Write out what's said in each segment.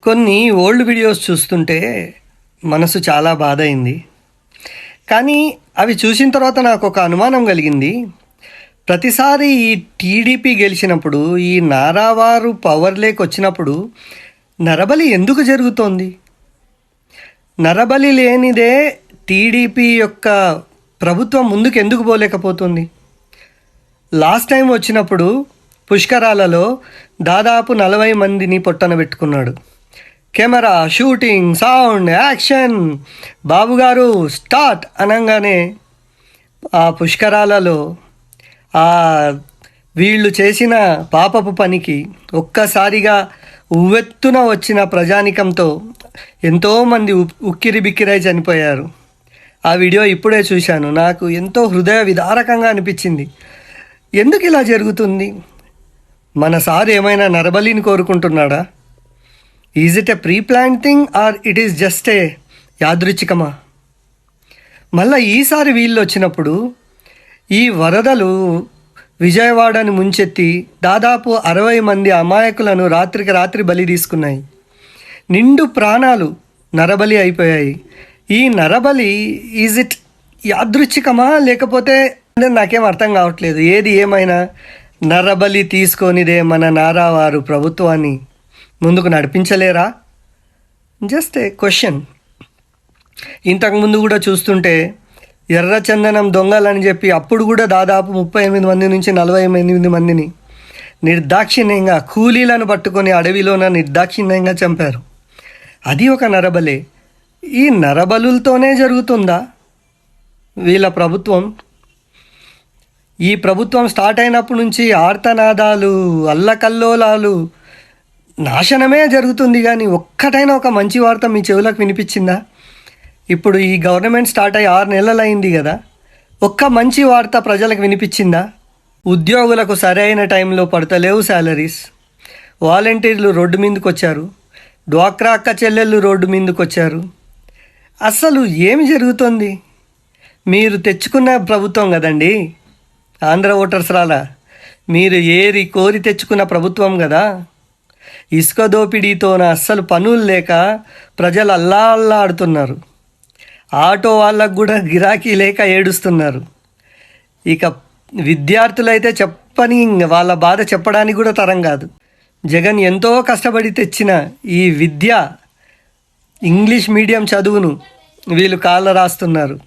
కొన్ని old videos చూస్తుంటే మనసు చాలా బాధ అయింది. కానీ అవి చూసిన తర్వాత నాకు ఒక అనుమానం కలిగింది. ప్రతిసారి ఈ టీడీపీ గెలిచినప్పుడు, ఈ నారావారు పవర్లోకి వచ్చినప్పుడు నరబలి ఎందుకు జరుగుతోంది? నరబలి లేనిదే టీడీపీ యొక్క ప్రభుత్వం ముందుకు ఎందుకు పోలేకపోతుంది? లాస్ట్ టైం వచ్చినప్పుడు పుష్కరాలలో దాదాపు 40 మందిని పొట్టన పెట్టుకున్నాడు. కెమెరా, షూటింగ్, సౌండ్, యాక్షన్, బాబుగారు స్టార్ట్ అనగానే ఆ పుష్కరాలలో వీళ్ళు చేసిన పాపపు పనికి ఒక్కసారిగా ఉవ్వెత్తున వచ్చిన ప్రజానికంతో ఎంతోమంది ఉక్కిరి బిక్కిరై చనిపోయారు. ఆ వీడియో ఇప్పుడే చూశాను. నాకు ఎంతో హృదయ విదారకంగా అనిపించింది. ఎందుకు ఇలా జరుగుతుంది? మన సార్ ఏమైనా నరబలిని కోరుకుంటున్నాడా? Is it a pre plan thing or it is just a యాదృచ్ఛికమా? మళ్ళీ ఈసారి వీళ్ళు వచ్చినప్పుడు ఈ వరదలు విజయవాడను ముంచెత్తి దాదాపు 60 మంది అమాయకులను రాత్రికి రాత్రి బలి తీసుకున్నాయి. నిండు ప్రాణాలు నరబలి అయిపోయాయి. ఈ నరబలి ఈజ్ ఇట్ యాదృచ్ఛికమా లేకపోతే నాకేం అర్థం కావట్లేదు. ఏది ఏమైనా నరబలి తీసుకొనిదే మన నారావారు ప్రభుత్వాన్ని ముందుకు నడిపించలేరా? Just a question. ఇంతకుముందు కూడా చూస్తుంటే ఎర్రచందనం దొంగలని చెప్పి అప్పుడు కూడా దాదాపు 38 మంది నుంచి 48 మందిని నిర్దాక్షిణ్యంగా కూలీలను పట్టుకొని అడవిలోన నిర్దాక్షిణ్యంగా చంపారు. అది ఒక నరబలే. ఈ నరబలులతోనే జరుగుతుందా వీళ్ళ ప్రభుత్వం? ఈ ప్రభుత్వం స్టార్ట్ అయినప్పటి నుంచి ఆర్తనాదాలు, అల్లకల్లోలాలు, నాశనమే జరుగుతుంది. కానీ ఒక్కటైనా ఒక మంచి వార్త మీ చెవులకు వినిపించిందా? ఇప్పుడు ఈ గవర్నమెంట్ స్టార్ట్ అయ్యి 6 నెలలు అయింది కదా, ఒక్క మంచి వార్త ప్రజలకు వినిపించిందా? ఉద్యోగులకు సరైన టైంలో పడతలేవు శాలరీస్, వాలంటీర్లు రోడ్డు మీదకి వచ్చారు, డ్వాక్రా అక్క చెల్లెళ్ళు రోడ్డు మీదకి వచ్చారు. అసలు ఏమి జరుగుతుంది? మీరు తెచ్చుకున్న ప్రభుత్వం కదండి, ఆంధ్ర ఓటర్స్ రాలా, మీరు ఏరి కోరి తెచ్చుకున్న ప్రభుత్వం కదా. ఇసుక దోపిడీతోన అస్సలు పనులు లేక ప్రజలు అల్లాడుతున్నారు. ఆటో వాళ్ళకు కూడా గిరాకీ లేక ఏడుస్తున్నారు. ఇక విద్యార్థులైతే చెప్పని వాళ్ళ బాధ చెప్పడానికి కూడా తరం కాదు. జగన్ ఎంతో కష్టపడి తెచ్చిన ఈ విద్య, ఇంగ్లీష్ మీడియం చదువును వీళ్ళు కాళ్ళ రాస్తున్నారు.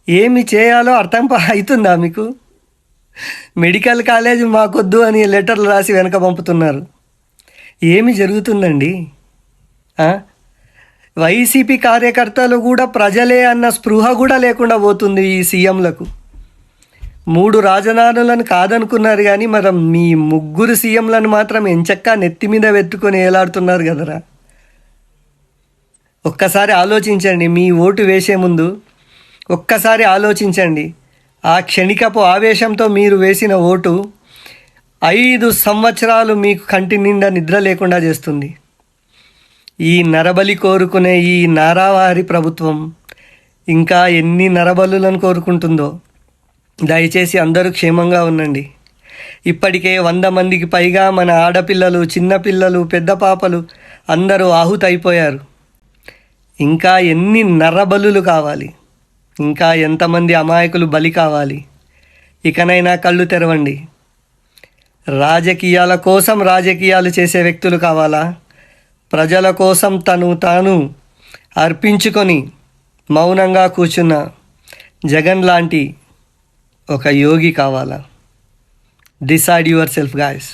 ఏమి చేయాలో అర్థం అవుతుందా మీకు? మెడికల్ కాలేజ్ మాకొద్దు అని లెటర్లు రాసి వెనక పంపుతున్నారు. ఏమి జరుగుతుందండి? వైసీపీ కార్యకర్తలు కూడా ప్రజలే అన్న స్పృహ కూడా లేకుండా పోతుంది ఈ సీఎంలకు. 3 రాజధానులను కాదనుకున్నారు కానీ మరి మీ 3 సీఎంలను మాత్రం ఎంచక్కా నెత్తి మీద పెట్టుకొని ఏలాడుతున్నారు కదరా. ఒక్కసారి ఆలోచించండి. మీ ఓటు వేసే ముందు ఒక్కసారి ఆలోచించండి. ఆ క్షణికపు ఆవేశంతో మీరు వేసిన ఓటు 5 సంవత్సరాలు మీకు కంటి నిండా నిద్ర లేకుండా చేస్తుంది. ఈ నరబలి కోరుకునే ఈ నారావారి ప్రభుత్వం ఇంకా ఎన్ని నరబలులను కోరుకుంటుందో. దయచేసి అందరూ క్షేమంగా ఉండండి. ఇప్పటికే 100 మందికి పైగా మన ఆడపిల్లలు, చిన్నపిల్లలు, పెద్ద పాపలు అందరూ ఆహుతైపోయారు. ఇంకా ఎన్ని నరబలులు కావాలి? ఇంకా ఎంతమంది అమాయకులు బలి కావాలి? ఇకనైనా కళ్ళు తెరవండి. రాజకీయాల కోసం రాజకీయాలు చేసే వ్యక్తులు కావాలా? ప్రజల కోసం తాను అర్పించుకొని మౌనంగా కూర్చున్న జగన్ లాంటి ఒక యోగి కావాలా? Decide your self guys.